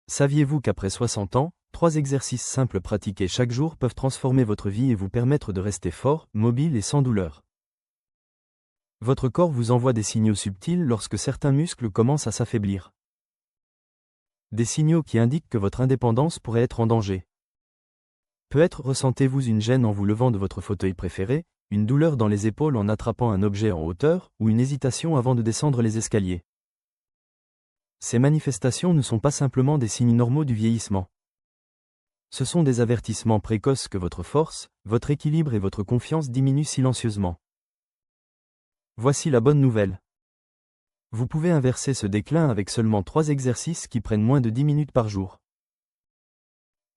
Saviez-vous qu'après 60 ans, 3 exercices simples pratiqués chaque jour peuvent transformer votre vie et vous permettre de rester fort, mobile et sans douleur? Votre corps vous envoie des signaux subtils lorsque certains muscles commencent à s'affaiblir. Des signaux qui indiquent que votre indépendance pourrait être en danger. Peut-être ressentez-vous une gêne en vous levant de votre fauteuil préféré, une douleur dans les épaules en attrapant un objet en hauteur, ou une hésitation avant de descendre les escaliers. Ces manifestations ne sont pas simplement des signes normaux du vieillissement. Ce sont des avertissements précoces que votre force, votre équilibre et votre confiance diminuent silencieusement. Voici la bonne nouvelle. Vous pouvez inverser ce déclin avec seulement 3 exercices qui prennent moins de 10 minutes par jour.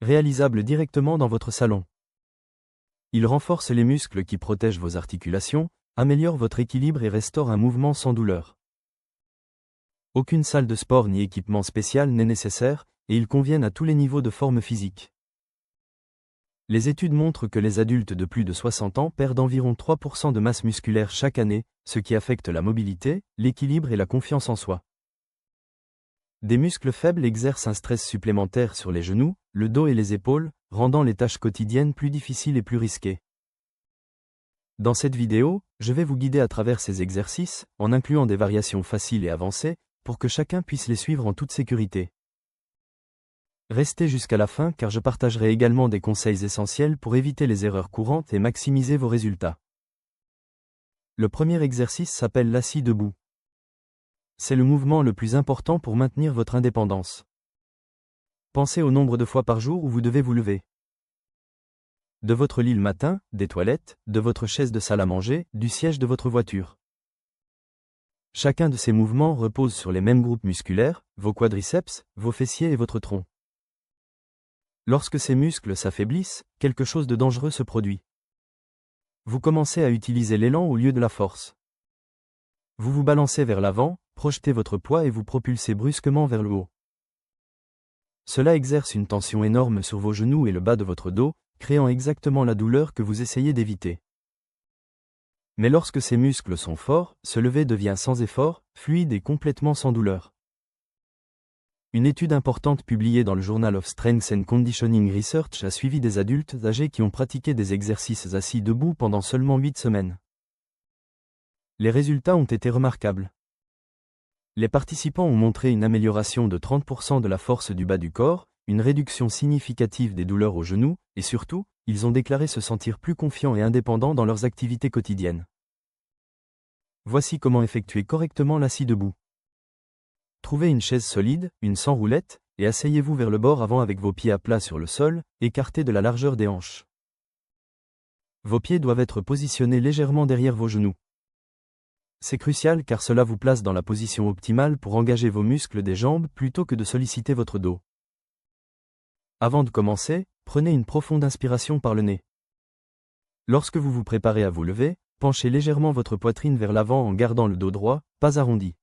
Réalisables directement dans votre salon. Ils renforcent les muscles qui protègent vos articulations, améliorent votre équilibre et restaurent un mouvement sans douleur. Aucune salle de sport ni équipement spécial n'est nécessaire, et ils conviennent à tous les niveaux de forme physique. Les études montrent que les adultes de plus de 60 ans perdent environ 3% de masse musculaire chaque année, ce qui affecte la mobilité, l'équilibre et la confiance en soi. Des muscles faibles exercent un stress supplémentaire sur les genoux, le dos et les épaules, rendant les tâches quotidiennes plus difficiles et plus risquées. Dans cette vidéo, je vais vous guider à travers ces exercices, en incluant des variations faciles et avancées, pour que chacun puisse les suivre en toute sécurité. Restez jusqu'à la fin car je partagerai également des conseils essentiels pour éviter les erreurs courantes et maximiser vos résultats. Le premier exercice s'appelle l'assis debout. C'est le mouvement le plus important pour maintenir votre indépendance. Pensez au nombre de fois par jour où vous devez vous lever. De votre lit le matin, des toilettes, de votre chaise de salle à manger, du siège de votre voiture. Chacun de ces mouvements repose sur les mêmes groupes musculaires, vos quadriceps, vos fessiers et votre tronc. Lorsque ces muscles s'affaiblissent, quelque chose de dangereux se produit. Vous commencez à utiliser l'élan au lieu de la force. Vous vous balancez vers l'avant, projetez votre poids et vous propulsez brusquement vers le haut. Cela exerce une tension énorme sur vos genoux et le bas de votre dos, créant exactement la douleur que vous essayez d'éviter. Mais lorsque ces muscles sont forts, se lever devient sans effort, fluide et complètement sans douleur. Une étude importante publiée dans le Journal of Strength and Conditioning Research a suivi des adultes âgés qui ont pratiqué des exercices assis debout pendant seulement 8 semaines. Les résultats ont été remarquables. Les participants ont montré une amélioration de 30% de la force du bas du corps, une réduction significative des douleurs aux genoux, et surtout, ils ont déclaré se sentir plus confiants et indépendants dans leurs activités quotidiennes. Voici comment effectuer correctement l'assis debout. Trouvez une chaise solide, une sans roulette, et asseyez-vous vers le bord avant avec vos pieds à plat sur le sol, écartés de la largeur des hanches. Vos pieds doivent être positionnés légèrement derrière vos genoux. C'est crucial car cela vous place dans la position optimale pour engager vos muscles des jambes plutôt que de solliciter votre dos. Avant de commencer, prenez une profonde inspiration par le nez. Lorsque vous vous préparez à vous lever, penchez légèrement votre poitrine vers l'avant en gardant le dos droit, pas arrondi.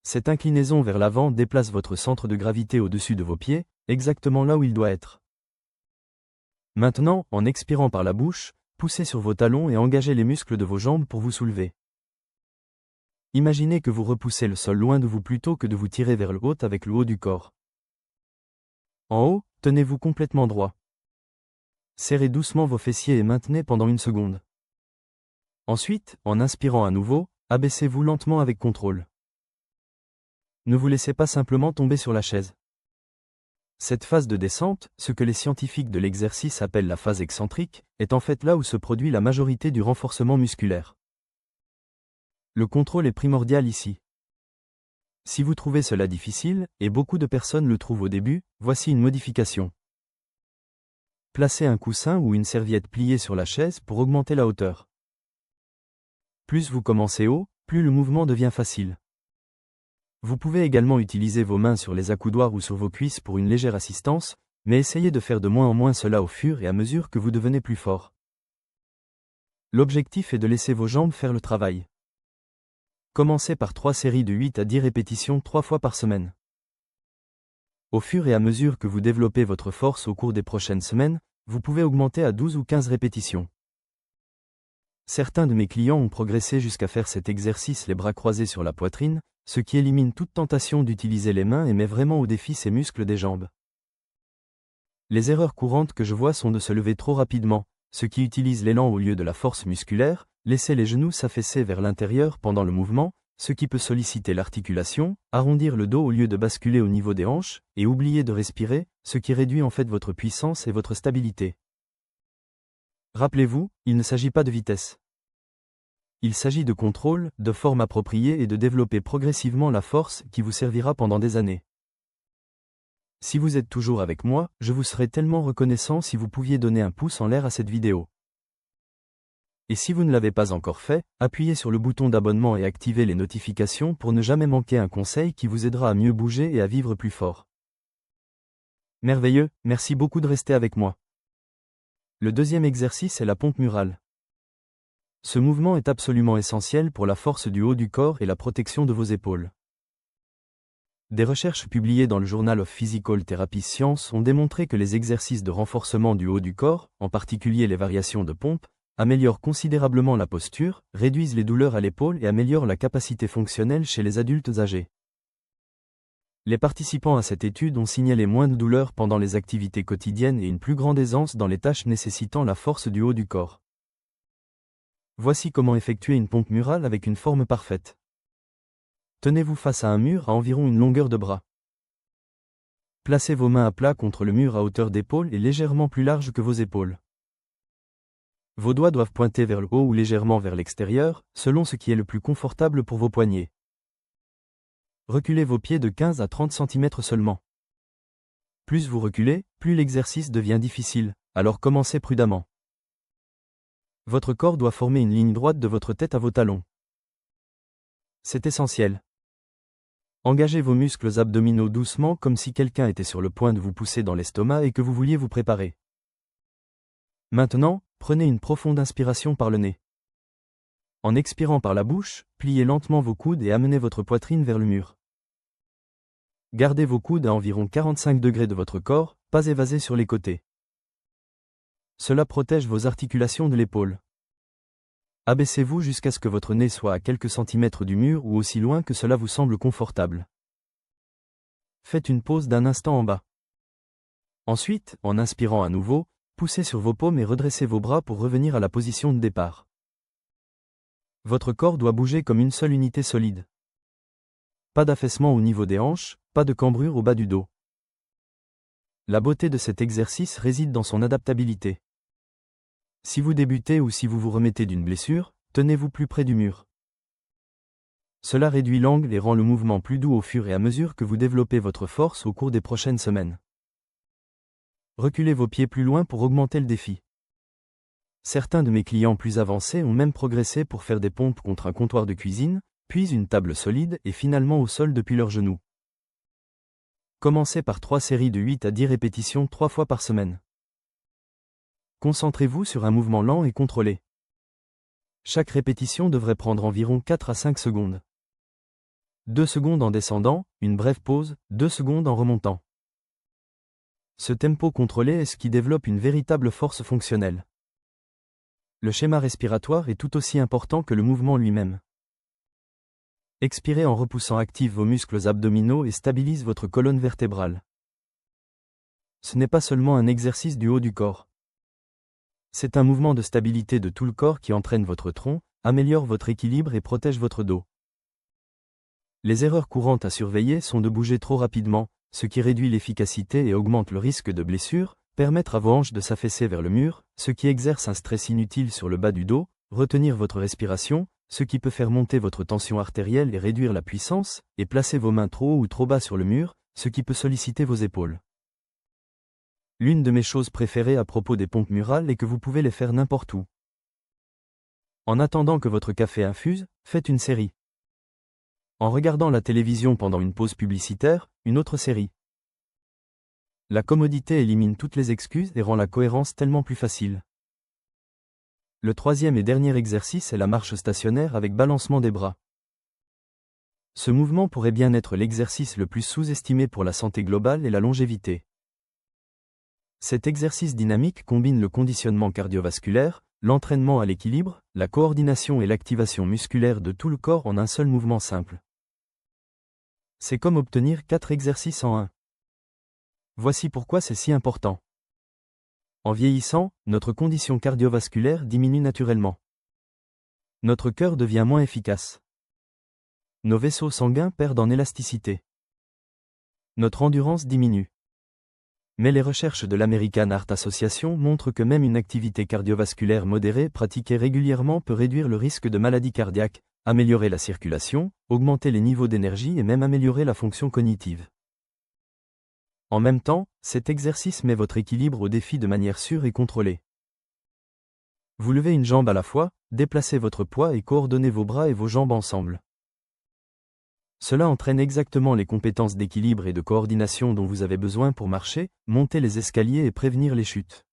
Cette inclinaison vers l'avant déplace votre centre de gravité au-dessus de vos pieds, exactement là où il doit être. Maintenant, en expirant par la bouche, poussez sur vos talons et engagez les muscles de vos jambes pour vous soulever. Imaginez que vous repoussez le sol loin de vous plutôt que de vous tirer vers le haut avec le haut du corps. En haut, tenez-vous complètement droit. Serrez doucement vos fessiers et maintenez pendant 1 seconde. Ensuite, en inspirant à nouveau, abaissez-vous lentement avec contrôle. Ne vous laissez pas simplement tomber sur la chaise. Cette phase de descente, ce que les scientifiques de l'exercice appellent la phase excentrique, est en fait là où se produit la majorité du renforcement musculaire. Le contrôle est primordial ici. Si vous trouvez cela difficile, et beaucoup de personnes le trouvent au début, voici une modification. Placez un coussin ou une serviette pliée sur la chaise pour augmenter la hauteur. Plus vous commencez haut, plus le mouvement devient facile. Vous pouvez également utiliser vos mains sur les accoudoirs ou sur vos cuisses pour une légère assistance, mais essayez de faire de moins en moins cela au fur et à mesure que vous devenez plus fort. L'objectif est de laisser vos jambes faire le travail. Commencez par 3 séries de 8 à 10 répétitions 3 fois par semaine. Au fur et à mesure que vous développez votre force au cours des prochaines semaines, vous pouvez augmenter à 12 ou 15 répétitions. Certains de mes clients ont progressé jusqu'à faire cet exercice les bras croisés sur la poitrine, ce qui élimine toute tentation d'utiliser les mains et met vraiment au défi ces muscles des jambes. Les erreurs courantes que je vois sont de se lever trop rapidement, ce qui utilise l'élan au lieu de la force musculaire, laisser les genoux s'affaisser vers l'intérieur pendant le mouvement, ce qui peut solliciter l'articulation, arrondir le dos au lieu de basculer au niveau des hanches, et oublier de respirer, ce qui réduit en fait votre puissance et votre stabilité. Rappelez-vous, il ne s'agit pas de vitesse. Il s'agit de contrôle, de forme appropriée et de développer progressivement la force qui vous servira pendant des années. Si vous êtes toujours avec moi, je vous serais tellement reconnaissant si vous pouviez donner un pouce en l'air à cette vidéo. Et si vous ne l'avez pas encore fait, appuyez sur le bouton d'abonnement et activez les notifications pour ne jamais manquer un conseil qui vous aidera à mieux bouger et à vivre plus fort. Merveilleux, merci beaucoup de rester avec moi. Le deuxième exercice est la pompe murale. Ce mouvement est absolument essentiel pour la force du haut du corps et la protection de vos épaules. Des recherches publiées dans le Journal of Physical Therapy Science ont démontré que les exercices de renforcement du haut du corps, en particulier les variations de pompe, améliorent considérablement la posture, réduisent les douleurs à l'épaule et améliorent la capacité fonctionnelle chez les adultes âgés. Les participants à cette étude ont signalé moins de douleurs pendant les activités quotidiennes et une plus grande aisance dans les tâches nécessitant la force du haut du corps. Voici comment effectuer une pompe murale avec une forme parfaite. Tenez-vous face à un mur à environ une longueur de bras. Placez vos mains à plat contre le mur à hauteur d'épaule et légèrement plus large que vos épaules. Vos doigts doivent pointer vers le haut ou légèrement vers l'extérieur, selon ce qui est le plus confortable pour vos poignets. Reculez vos pieds de 15 à 30 cm seulement. Plus vous reculez, plus l'exercice devient difficile, alors commencez prudemment. Votre corps doit former une ligne droite de votre tête à vos talons. C'est essentiel. Engagez vos muscles abdominaux doucement comme si quelqu'un était sur le point de vous pousser dans l'estomac et que vous vouliez vous préparer. Maintenant, prenez une profonde inspiration par le nez. En expirant par la bouche, pliez lentement vos coudes et amenez votre poitrine vers le mur. Gardez vos coudes à environ 45 degrés de votre corps, pas évasés sur les côtés. Cela protège vos articulations de l'épaule. Abaissez-vous jusqu'à ce que votre nez soit à quelques centimètres du mur ou aussi loin que cela vous semble confortable. Faites une pause d'un instant en bas. Ensuite, en inspirant à nouveau, poussez sur vos paumes et redressez vos bras pour revenir à la position de départ. Votre corps doit bouger comme une seule unité solide. Pas d'affaissement au niveau des hanches, pas de cambrure au bas du dos. La beauté de cet exercice réside dans son adaptabilité. Si vous débutez ou si vous vous remettez d'une blessure, tenez-vous plus près du mur. Cela réduit l'angle et rend le mouvement plus doux au fur et à mesure que vous développez votre force au cours des prochaines semaines. Reculez vos pieds plus loin pour augmenter le défi. Certains de mes clients plus avancés ont même progressé pour faire des pompes contre un comptoir de cuisine, puis une table solide et finalement au sol depuis leurs genoux. Commencez par 3 séries de 8 à 10 répétitions 3 fois par semaine. Concentrez-vous sur un mouvement lent et contrôlé. Chaque répétition devrait prendre environ 4 à 5 secondes. 2 secondes en descendant, une brève pause, 2 secondes en remontant. Ce tempo contrôlé est ce qui développe une véritable force fonctionnelle. Le schéma respiratoire est tout aussi important que le mouvement lui-même. Expirez en repoussant, active vos muscles abdominaux et stabilise votre colonne vertébrale. Ce n'est pas seulement un exercice du haut du corps. C'est un mouvement de stabilité de tout le corps qui entraîne votre tronc, améliore votre équilibre et protège votre dos. Les erreurs courantes à surveiller sont de bouger trop rapidement, ce qui réduit l'efficacité et augmente le risque de blessure, permettre à vos hanches de s'affaisser vers le mur, ce qui exerce un stress inutile sur le bas du dos, retenir votre respiration, ce qui peut faire monter votre tension artérielle et réduire la puissance, et placer vos mains trop haut ou trop bas sur le mur, ce qui peut solliciter vos épaules. L'une de mes choses préférées à propos des pompes murales est que vous pouvez les faire n'importe où. En attendant que votre café infuse, faites une série. En regardant la télévision pendant une pause publicitaire, une autre série. La commodité élimine toutes les excuses et rend la cohérence tellement plus facile. Le troisième et dernier exercice est la marche stationnaire avec balancement des bras. Ce mouvement pourrait bien être l'exercice le plus sous-estimé pour la santé globale et la longévité. Cet exercice dynamique combine le conditionnement cardiovasculaire, L'entraînement à l'équilibre, la coordination et l'activation musculaire de tout le corps en un seul mouvement simple. C'est comme obtenir 4 exercices en un. Voici pourquoi c'est si important. En vieillissant, notre condition cardiovasculaire diminue naturellement. Notre cœur devient moins efficace. Nos vaisseaux sanguins perdent en élasticité. Notre endurance diminue. Mais les recherches de l'American Heart Association montrent que même une activité cardiovasculaire modérée pratiquée régulièrement peut réduire le risque de maladie cardiaque, améliorer la circulation, augmenter les niveaux d'énergie et même améliorer la fonction cognitive. En même temps, cet exercice met votre équilibre au défi de manière sûre et contrôlée. Vous levez une jambe à la fois, déplacez votre poids et coordonnez vos bras et vos jambes ensemble. Cela entraîne exactement les compétences d'équilibre et de coordination dont vous avez besoin pour marcher, monter les escaliers et prévenir les chutes.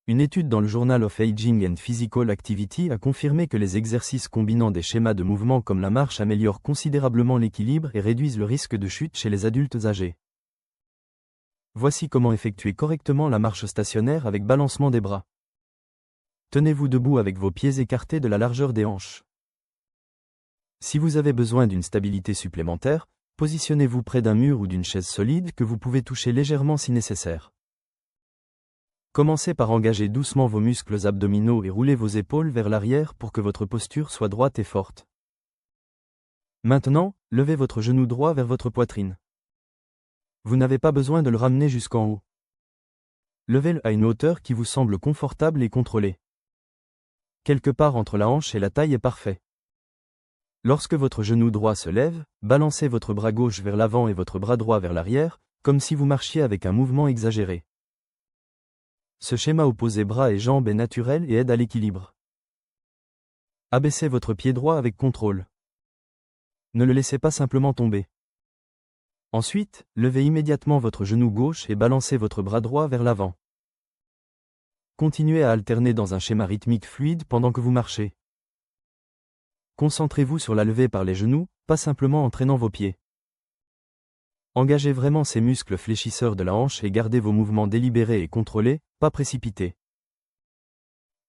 Une étude dans le Journal of Aging and Physical Activity a confirmé que les exercices combinant des schémas de mouvement comme la marche améliorent considérablement l'équilibre et réduisent le risque de chute chez les adultes âgés. Voici comment effectuer correctement la marche stationnaire avec balancement des bras. Tenez-vous debout avec vos pieds écartés de la largeur des hanches. Si vous avez besoin d'une stabilité supplémentaire, positionnez-vous près d'un mur ou d'une chaise solide que vous pouvez toucher légèrement si nécessaire. Commencez par engager doucement vos muscles abdominaux et roulez vos épaules vers l'arrière pour que votre posture soit droite et forte. Maintenant, levez votre genou droit vers votre poitrine. Vous n'avez pas besoin de le ramener jusqu'en haut. Levez-le à une hauteur qui vous semble confortable et contrôlée. Quelque part entre la hanche et la taille est parfait. Lorsque votre genou droit se lève, balancez votre bras gauche vers l'avant et votre bras droit vers l'arrière, comme si vous marchiez avec un mouvement exagéré. Ce schéma opposé bras et jambes est naturel et aide à l'équilibre. Abaissez votre pied droit avec contrôle. Ne le laissez pas simplement tomber. Ensuite, levez immédiatement votre genou gauche et balancez votre bras droit vers l'avant. Continuez à alterner dans un schéma rythmique fluide pendant que vous marchez. Concentrez-vous sur la levée par les genoux, pas simplement en traînant vos pieds. Engagez vraiment ces muscles fléchisseurs de la hanche et gardez vos mouvements délibérés et contrôlés, pas précipités.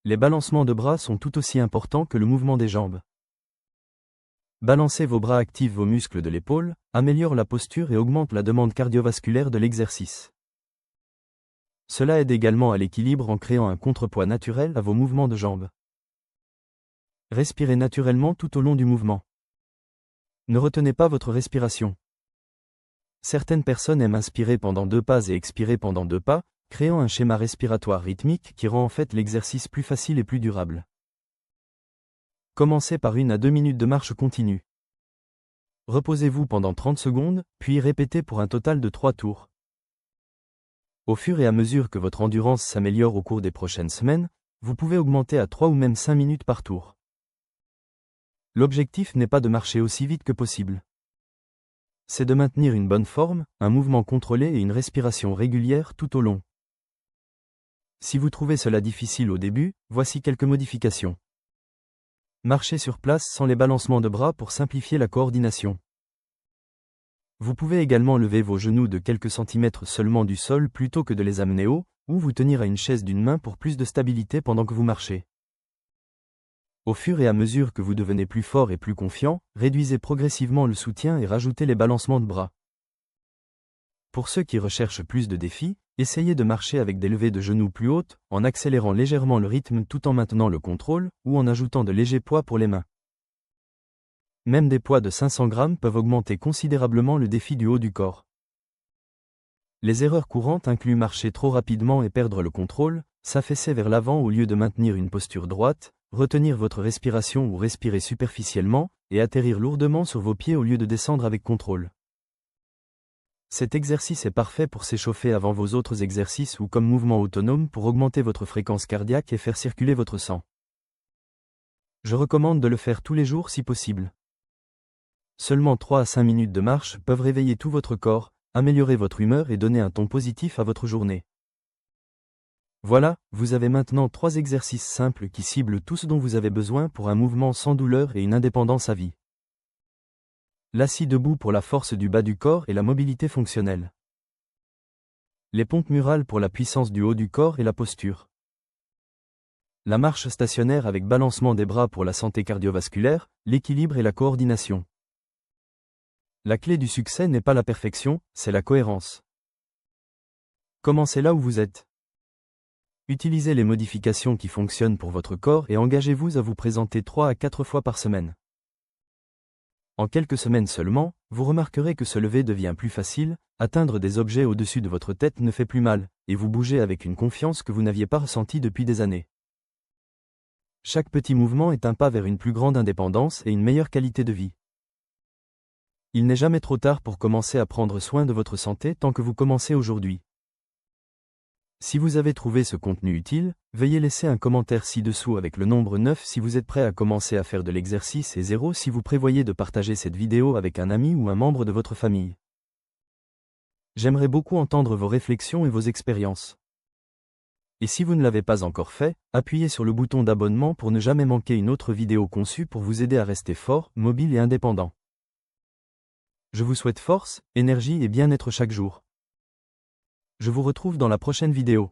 Les balancements de bras sont tout aussi importants que le mouvement des jambes. Balancer vos bras active vos muscles de l'épaule, améliore la posture et augmente la demande cardiovasculaire de l'exercice. Cela aide également à l'équilibre en créant un contrepoids naturel à vos mouvements de jambes. Respirez naturellement tout au long du mouvement. Ne retenez pas votre respiration. Certaines personnes aiment inspirer pendant 2 pas et expirer pendant 2 pas, créant un schéma respiratoire rythmique qui rend en fait l'exercice plus facile et plus durable. Commencez par 1 à 2 minutes de marche continue. Reposez-vous pendant 30 secondes, puis répétez pour un total de 3 tours. Au fur et à mesure que votre endurance s'améliore au cours des prochaines semaines, vous pouvez augmenter à 3 ou même 5 minutes par tour. L'objectif n'est pas de marcher aussi vite que possible. C'est de maintenir une bonne forme, un mouvement contrôlé et une respiration régulière tout au long. Si vous trouvez cela difficile au début, voici quelques modifications. Marchez sur place sans les balancements de bras pour simplifier la coordination. Vous pouvez également lever vos genoux de quelques centimètres seulement du sol plutôt que de les amener haut, ou vous tenir à une chaise d'une main pour plus de stabilité pendant que vous marchez. Au fur et à mesure que vous devenez plus fort et plus confiant, réduisez progressivement le soutien et rajoutez les balancements de bras. Pour ceux qui recherchent plus de défis, essayez de marcher avec des levées de genoux plus hautes, en accélérant légèrement le rythme tout en maintenant le contrôle, ou en ajoutant de légers poids pour les mains. Même des poids de 500 grammes peuvent augmenter considérablement le défi du haut du corps. Les erreurs courantes incluent marcher trop rapidement et perdre le contrôle, s'affaisser vers l'avant au lieu de maintenir une posture droite, retenir votre respiration ou respirer superficiellement, et atterrir lourdement sur vos pieds au lieu de descendre avec contrôle. Cet exercice est parfait pour s'échauffer avant vos autres exercices ou comme mouvement autonome pour augmenter votre fréquence cardiaque et faire circuler votre sang. Je recommande de le faire tous les jours si possible. Seulement 3 à 5 minutes de marche peuvent réveiller tout votre corps, améliorer votre humeur et donner un ton positif à votre journée. Voilà, vous avez maintenant 3 exercices simples qui ciblent tout ce dont vous avez besoin pour un mouvement sans douleur et une indépendance à vie. L'assis debout pour la force du bas du corps et la mobilité fonctionnelle. Les pompes murales pour la puissance du haut du corps et la posture. La marche stationnaire avec balancement des bras pour la santé cardiovasculaire, l'équilibre et la coordination. La clé du succès n'est pas la perfection, c'est la cohérence. Commencez là où vous êtes. Utilisez les modifications qui fonctionnent pour votre corps et engagez-vous à vous présenter 3 à 4 fois par semaine. En quelques semaines seulement, vous remarquerez que se lever devient plus facile, atteindre des objets au-dessus de votre tête ne fait plus mal, et vous bougez avec une confiance que vous n'aviez pas ressentie depuis des années. Chaque petit mouvement est un pas vers une plus grande indépendance et une meilleure qualité de vie. Il n'est jamais trop tard pour commencer à prendre soin de votre santé tant que vous commencez aujourd'hui. Si vous avez trouvé ce contenu utile, veuillez laisser un commentaire ci-dessous avec le nombre 9 si vous êtes prêt à commencer à faire de l'exercice et 0 si vous prévoyez de partager cette vidéo avec un ami ou un membre de votre famille. J'aimerais beaucoup entendre vos réflexions et vos expériences. Et si vous ne l'avez pas encore fait, appuyez sur le bouton d'abonnement pour ne jamais manquer une autre vidéo conçue pour vous aider à rester fort, mobile et indépendant. Je vous souhaite force, énergie et bien-être chaque jour. Je vous retrouve dans la prochaine vidéo.